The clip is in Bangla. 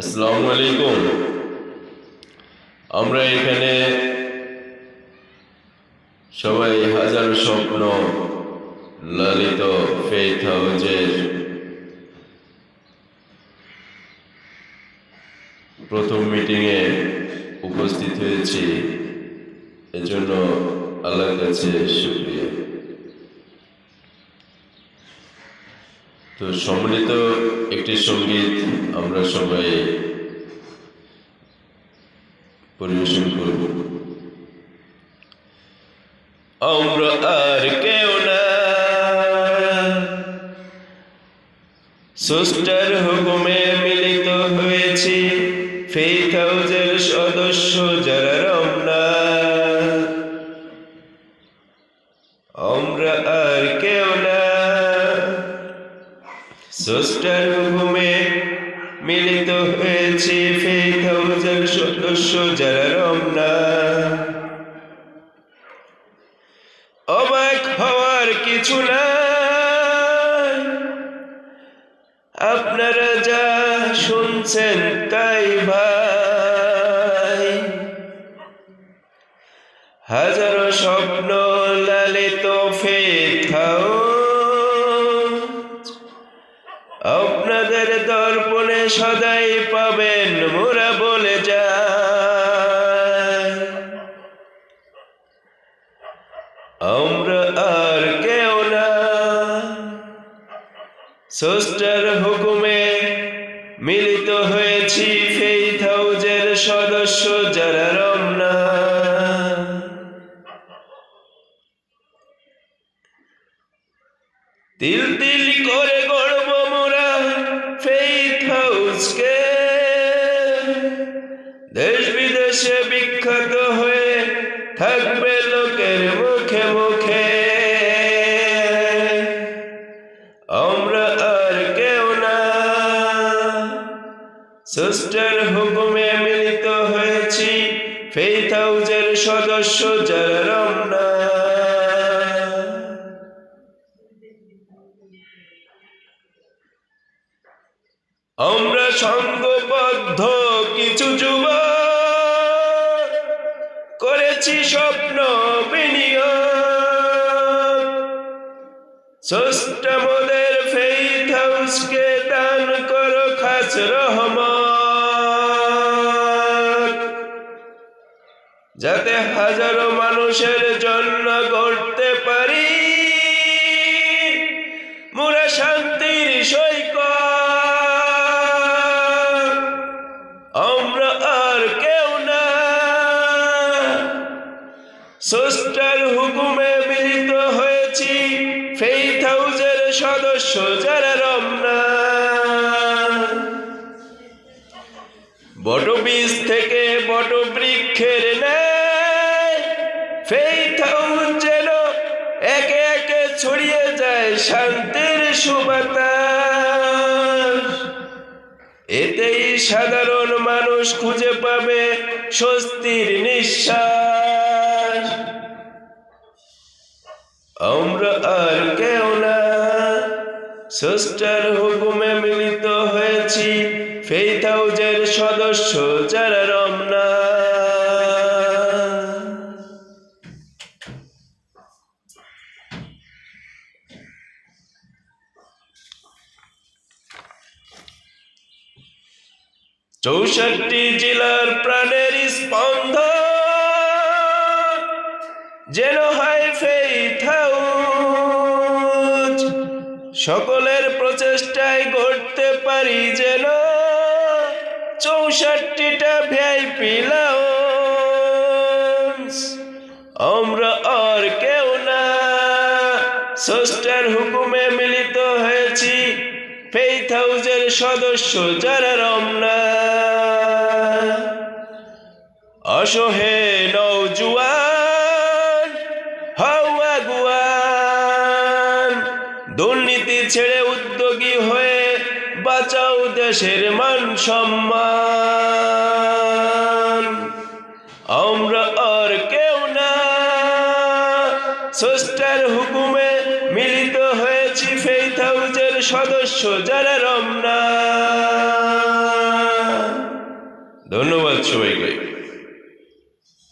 আসসালামু আলাইকুম। আমরা এখানে সবাই হাজারো স্বপ্ন লালিত ফেইথ হাউজের প্রথম মিটিংয়ে উপস্থিত হয়েছি, এজন্য আল্লাহর কাছে শুকরিয়া। তো সম্মিলিত একটি সঙ্গীত আমরা সবাই পরিবেশন করব। আমরা আর কেউ না, স্রষ্টার হুকুমে মিলিত হয়েছি, ফেইথ হাউজের সদস্য যারা রমনা। আমরা আর কেউ না, স্রষ্টার হুকুমে মিলিত হয়েছি, ফেইথ হাউজের সদস্য যারা রমনা। অবাক হওয়ার কিছু না, আপনারা যা শুনছেন তাই ভাই। হাজারো স্বপ্ন লালিত ফেইথ হাউজ, আপনাদের দর্পণে সদাই পাবেন মোরা বলে যায়। আমরা আর কেউ না, স্রষ্টার হুকুমে মিলিত হয়েছি, ফেইথ হাউজের সদস্য যারা রমনা। তিল তিল করে গড়ব মোরা ফেইথ হাউজকে, দেশ বিদেশে বিখ্যাত হয়ে থাকবে লোকের মুখে মুখে। আমরা আর কেউ না, স্রষ্টার হুকুমে মিলিত হয়েছি, ফেইথ হাউজের সদস্য যারা রমনা। আমরা সংঘবদ্ধ কিছু যুবক করেছি স্বপ্ন বিনিয়োগ, স্রষ্টা মোদের ফেইথ হাউজকে দান করো খাস রহমত, যাতে হাজারো মানুষের জন্য গড়তে পারি মোরা শান্তির সৈকত। আমরা আর কেউ না, স্রষ্টার হুকুমে মিলিত হয়েছি, ফেইথ হাউজের সদস্য যারা রমনা। বটবীজ থেকে বটবৃক্ষের ন্যায় ফেইথ হাউজ যেন একে একে ছড়িয়ে যায় শান্তির সুবাতাস। এতেই সাধারণ মানুষ খুঁজে পাবে স্বস্তির নিঃশ্বাস। আমরা আর কেউ না, স্রষ্টার হুকুমে মিলিত হয়েছি, ফেইথ হাউজের সদস্য যারা রমনা। চৌষট্টি জেলার প্রাণের স্পন্দন যেন হয় ফেইথ হাউজ, সকলের প্রচেষ্টায় গড়তে পারি যেন 64টা ভিআইপি লাউঞ্জ। আমরা আর কেউ না, স্রষ্টার হুকুমে মিলিত হয়েছি, ফেইথ হাউজের সদস্য যারা রমনা। অসহে নওজুয়ান হও আগুয়ান, দুর্নীতি ছেড়ে উদ্যোগী হয়ে বাঁচাও দেশের মান সম্মান। আমরা আর কেউ না, স্রষ্টার হুকুমে মিলিত হয়েছি, ফেইথ হাউজের সদস্য যারা রমনা। ধন্যবাদ সবাইকে।